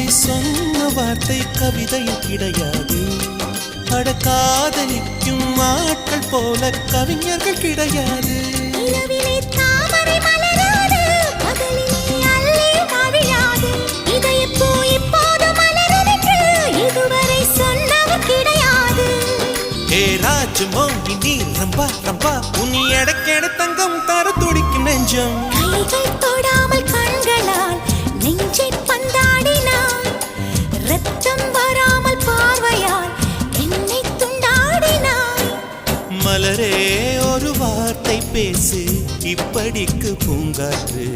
சொன்ன வார்த்தை கவிதையும் கிடையாது. அட காதலிக்கும் ஆட்கள் போல கவிஞர்கள் கிடையாது. ராஜமோகினி ரம்பா ரம்பா உனி எடக்கெட தங்கம் தர துடிக்கும் நெஞ்சம். கைகள் தொடாமல் கண்களால் நெஞ்சை பந்தாடினாய். ரத்தம் வராமல் பார்வையால் என்னை துண்டாடினாய். மலரே ஒரு வார்த்தை பேசு இப்படிக்கு பூங்காற்று.